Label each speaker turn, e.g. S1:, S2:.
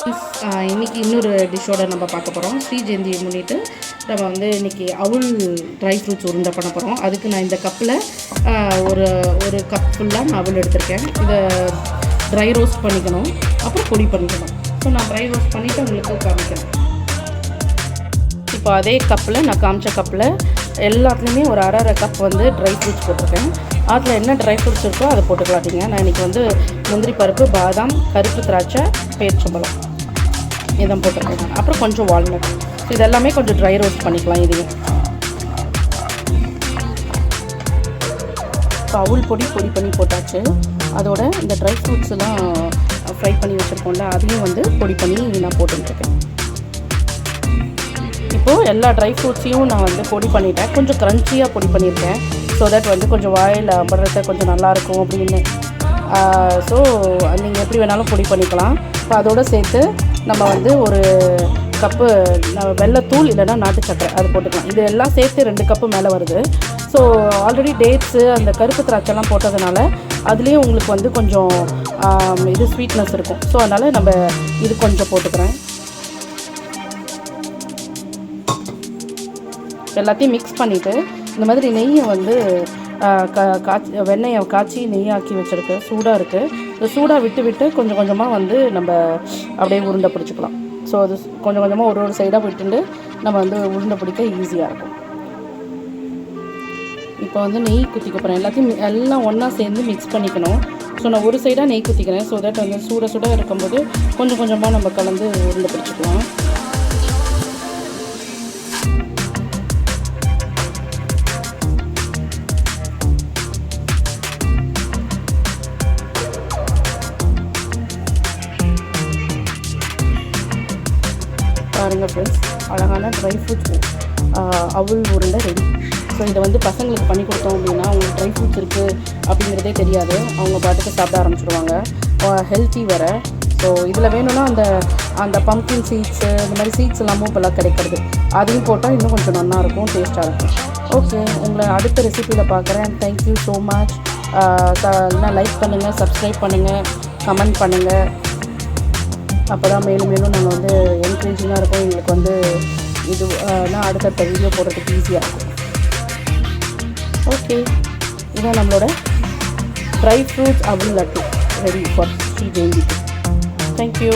S1: இன்றைக்கி இன்னொரு டிஷ்ஷோடு நம்ம பார்க்க போகிறோம். ஸ்ரீ ஜெயந்தியை முன்னிட்டு நம்ம வந்து இன்றைக்கி அவுல் ட்ரை ஃப்ரூட்ஸ் உருண்டை பண்ண போகிறோம். அதுக்கு நான் இந்த கப்பில் ஒரு கப் ஃபுல்லாக நான் அவுல் எடுத்திருக்கேன். இதை ட்ரை ரோஸ்ட் பண்ணிக்கணும், அப்புறம் பொடி பண்ணிக்கணும். ஸோ நான் ட்ரை ரோஸ்ட் பண்ணிவிட்டு உங்களுக்கு காமிக்கிறேன். இப்போ அதே கப்பில் நான் காமிச்ச கப்பில் எல்லாத்துலேயுமே ஒரு அரை கப் வந்து ட்ரை ஃப்ரூட்ஸ் போட்டிருக்கேன். அதில் என்ன ட்ரை ஃப்ரூட்ஸ் இருக்கோ அதை போட்டுக்கலாட்டிங்க. நான் இன்றைக்கி வந்து முந்திரி பருப்பு, பாதாம், கருப்பு திராட்சை, பேரிச்சம்பழம் இதான் போட்டிருக்கேன். அப்புறம் கொஞ்சம் வால்நட். இதெல்லாமே கொஞ்சம் ட்ரை ரோஸ்ட் பண்ணிக்கலாம். இதையும் இப்போ அவுல் பொடி பண்ணி போட்டாச்சு. அதோட இந்த ட்ரை ஃப்ரூட்ஸ்லாம் ஃப்ரை பண்ணி வச்சுருக்கோம்ல, அதையும் வந்து பொடி பண்ணி நான் போட்டுருக்கேன். இப்போது எல்லா ட்ரை ஃப்ரூட்ஸையும் நான் வந்து பொடி பண்ணிட்டேன். கொஞ்சம் க்ரன்ச்சியாக பொடி பண்ணியிருக்கேன். ஸோ தட் வந்து கொஞ்சம் வாயில் அமர்றது கொஞ்சம் நல்லாயிருக்கும் அப்படின்னு. ஸோ நீங்கள் எப்படி வேணாலும் பொடி பண்ணிக்கலாம். இப்போ அதோடு சேர்த்து நம்ம வந்து ஒரு கப்பு வெள்ளைத்தூள் இல்லைன்னா நாட்டு சக்கரை அது போட்டுக்கலாம். இது எல்லாம் சேர்த்து 2 கப்பு மேலே வருது. ஸோ ஆல்ரெடி டேட்ஸு அந்த கருப்பு திராட்சைலாம் போட்டதுனால அதுலேயும் உங்களுக்கு வந்து கொஞ்சம் இது ஸ்வீட்னஸ் இருக்கும். ஸோ அதனால் நம்ம இது கொஞ்சம் போட்டுக்கிறேன். எல்லாத்தையும் மிக்ஸ் பண்ணிவிட்டு இந்த மாதிரி நெய்யை வந்து வெண்ணெயை காய்ச்சி நெய்யாக்கி வச்சுருக்கு. சூடாக இருக்குது. இந்த சூடாக விட்டு கொஞ்சம் கொஞ்சமாக வந்து நம்ம அப்படியே உருண்டை பிடிச்சிக்கலாம். ஸோ அது கொஞ்சம் கொஞ்சமாக ஒரு சைடாக விட்டுட்டு நம்ம வந்து உருண்டை பிடிக்க ஈஸியாக இருக்கும். இப்போ வந்து நெய் குத்திக்க போகிறேன். எல்லாத்தையும் எல்லாம் ஒன்றா சேர்ந்து மிக்ஸ் பண்ணிக்கணும். ஸோ நான் ஒரு சைடாக நெய் குத்திக்கிறேன். ஸோ தட் வந்து சுட இருக்கும்போது கொஞ்சம் கொஞ்சமாக நம்ம கலந்து உருண்டை பிடிச்சிக்கலாம். பாருங்கள் ஃப்ரெண்ட்ஸ், அழகான ட்ரை ஃப்ரூட்ஸ் அவுல் உருண்டை ரெடி. ஸோ இதை வந்து பசங்களுக்கு பண்ணி கொடுத்தோம் அப்படின்னா அவங்களுக்கு ட்ரை ஃப்ரூட்ஸ் இருக்குது அப்படிங்கிறதே தெரியாது. அவங்க பாட்டுக்கு சாப்பிட ஆரம்பிச்சிடுவாங்க. ஹெல்த்தி வேறு. ஸோ இதில் வேணும்னா அந்த பம்ப்கின் சீட்ஸு இந்த மாதிரி சீட்ஸ் எல்லாமும் இப்போல்லாம் கிடைக்கிறது. அதையும் போட்டால் இன்னும் கொஞ்சம் நல்லாயிருக்கும், டேஸ்ட்டாக இருக்கும். ஓகே, உங்களை அடுத்த ரெசிபியில் பார்க்குறேன். Thank you so much. லைக் பண்ணுங்கள், சப்ஸ்கிரைப் பண்ணுங்கள், கமெண்ட் பண்ணுங்கள். அப்போ தான் மேலும் நாங்கள் வந்து என்கரேஜிங்காக இருக்கும். எங்களுக்கு வந்து இது நான் அடுத்த வீடியோ போடுறதுக்கு ஈஸியாக இருக்கும். ஓகே, இதான் நம்மளோட ட்ரை ஃப்ரூட்ஸ் அவுல் laddu ready for Sri Jayanthi. Thank you.